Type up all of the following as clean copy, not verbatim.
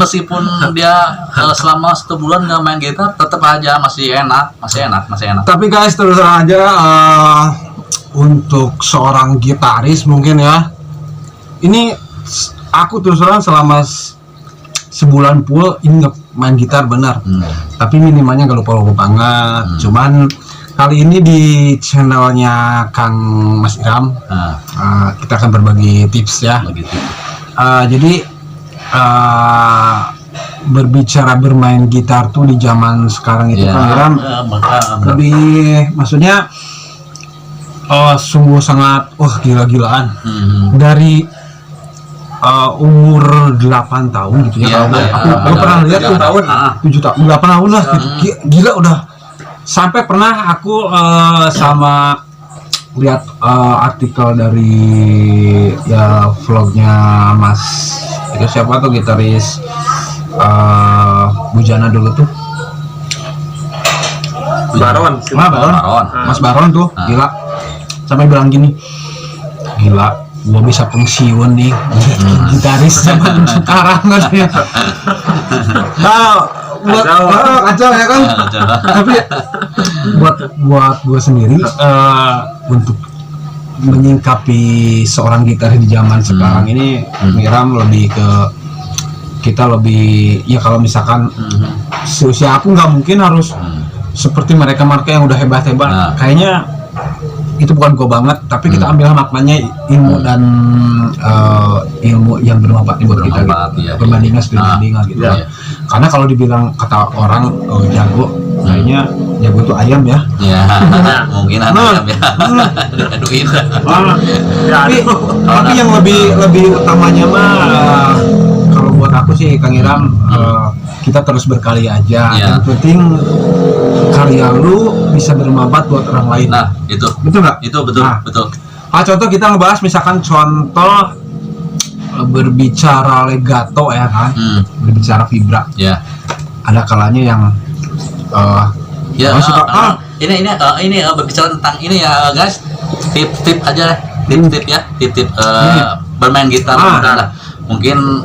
meskipun dia selama 1 bulan nggak main gitar, tetap aja masih enak. Tapi guys, terus aja untuk seorang gitaris mungkin ya, ini aku terus terang selama sebulan full ini main gitar benar, tapi minimalnya gak lupa banget. Cuman kali ini di channelnya Kang Mas Iram, kita akan berbagi tips ya. Jadi berbicara bermain gitar tuh di zaman sekarang itu Kang Iram lebih, maksudnya sungguh sangat gila-gilaan. Dari umur 8 tahun gitu ya, aku pernah lihat tuh 7 tahun 8 tahun lah gitu. Gila udah, sampai pernah aku sama lihat artikel dari ya vlognya Mas itu siapa tuh gitaris Bujana dulu tuh, Baron. Mas Baron tuh gila, sampai bilang gini, gila gua bisa pensiun nih gitaris zaman sekarang katanya. Buat kacau ya kan. Tapi buat gua sendiri untuk menyingkapi seorang gitaris di zaman sekarang ini, Miram lebih ke kita lebih ya, kalau misalkan seusia aku nggak mungkin harus seperti mereka yang udah hebat-hebat. Kayaknya itu bukan gue banget, tapi kita ambil maknanya ilmu dan ilmu yang bermanfaat buat kita gitu. Perbandingan gitu. Karena kalau dibilang kata orang jago, kayaknya jago itu ayam ya. Mungkin ayam ya. Aduin. Tapi yang lebih utamanya mah kalau buat aku sih Kang Iram, kita terus berkarya aja. Yang penting karya lu bisa bermanfaat buat orang lain. Nah, itu. Betul nggak? Itu betul, betul. Contoh kita ngebahas misalkan contoh berbicara legato ya kan, berbicara vibra. Ada kalanya yang ini berbicara tentang ini ya guys. Tip-tip aja lah. Tip-tip bermain gitar mungkin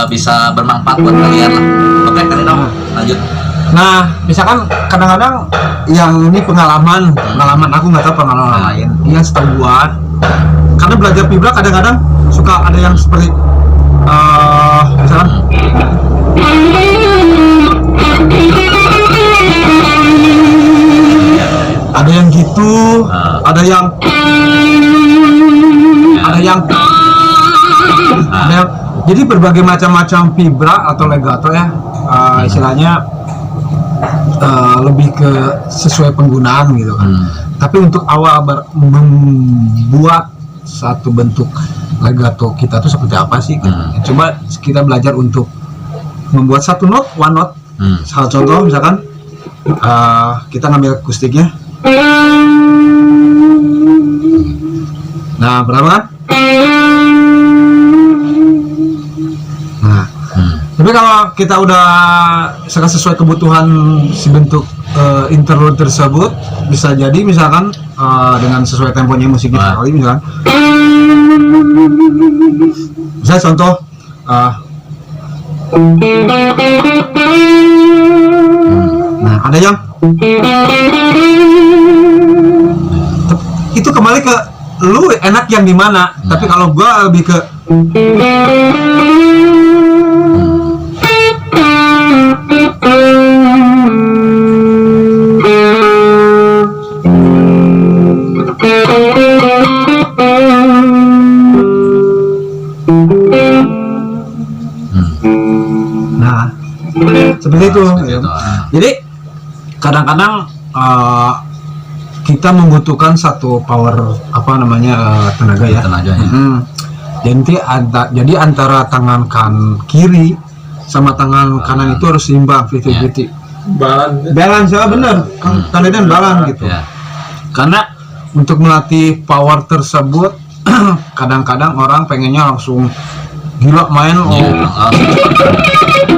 bisa bermanfaat buat kalian lah. Oke, kalian lanjut. Nah, misalkan kadang-kadang yang ini pengalaman aku nggak tahu pengalaman lain. Yang setahu gua, karena belajar vibra kadang-kadang suka ada yang seperti misalkan ada yang gitu, ada yang jadi berbagai macam vibra atau legato ya, istilahnya lebih ke sesuai penggunaan gitu kan. Tapi untuk awal membuat satu bentuk legato kita tuh seperti apa sih? Coba kita belajar untuk membuat satu one note. Salah contoh misalkan kita ngambil akustiknya. Nah, berapa kan? Tapi kalau kita udah sangat sesuai kebutuhan si bentuk interlude tersebut, bisa jadi misalkan dengan sesuai temponya musiknya kali misalkan. Misalnya contoh nah, ada yang itu kembali ke lu enak yang di mana. Tapi kalau gua lebih ke seperti itu. Jadi kadang-kadang kita membutuhkan satu power tenaga ya. Jadi antara tangan kiri sama tangan kanan itu harus seimbang, 50-50. Balance ya, benar. Kalian balance gitu. Karena untuk melatih power tersebut kadang-kadang orang pengennya langsung gila main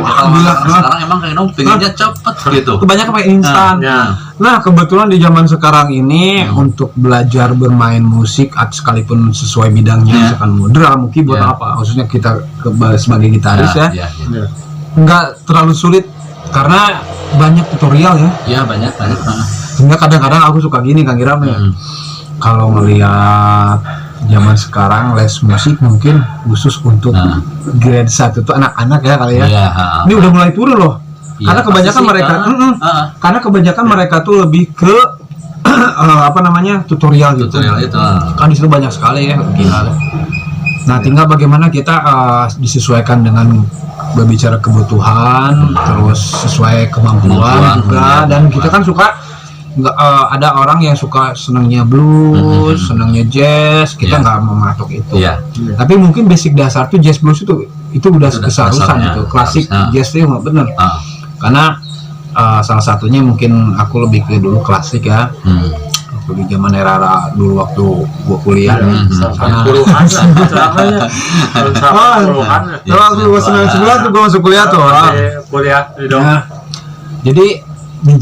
sekarang emang kayak pengennya cepet gitu, kebanyakan pakai instan. Nah, kebetulan di zaman sekarang ini untuk belajar bermain musik sekalipun sesuai bidangnya, misalkan drum, keyboard apa, khususnya kita sebagai gitaris nggak terlalu sulit karena banyak tutorial ya. Iya banyak. Sehingga kadang-kadang aku suka gini Kang Giram ya. Kalau ngelihat zaman sekarang les musik mungkin khusus untuk grade 1 itu anak-anak ya kali ya. Iya. Ini udah mulai turun loh. Iya, Karena kebanyakan pasti sih, mereka karena kebanyakan Iya. mereka tuh lebih ke apa namanya tutorial gitu. Tutorial itu. Kan di situ banyak sekali ya, gila. Nah, tinggal bagaimana kita disesuaikan dengan berbicara kebutuhan, terus sesuai kemampuan juga. Dan kita kan suka nggak ada orang yang suka senangnya blues, senangnya jazz, kita Iya. nggak mematok itu. Iya. Tapi mungkin basic dasar tuh jazz blues itu udah keseharusan dasarnya, itu. Klasik harusnya. jazz itu nggak bener. Karena salah satunya mungkin aku lebih ke dulu klasik ya. Waktu di zaman era dulu waktu gua kuliah sana. Puluhan lah ceramahnya. Puluhan. Waktu gua 99 tuh gua masuk kuliah tuh. Kuliah dong. Nah, jadi di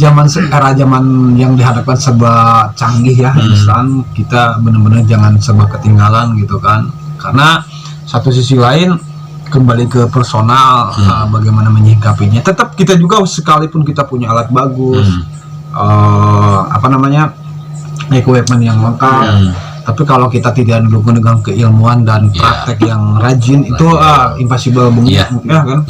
era zaman yang dihadapkan serba canggih ya, instan, kita benar-benar jangan serba ketinggalan gitu kan. Karena satu sisi lain kembali ke personal, bagaimana menyikapinya. Tetap kita juga sekalipun kita punya alat bagus, apa namanya, equipment yang lengkap, tapi kalau kita tidak didukung dengan keilmuan dan praktek yang rajin, itu impossible banget ya kan.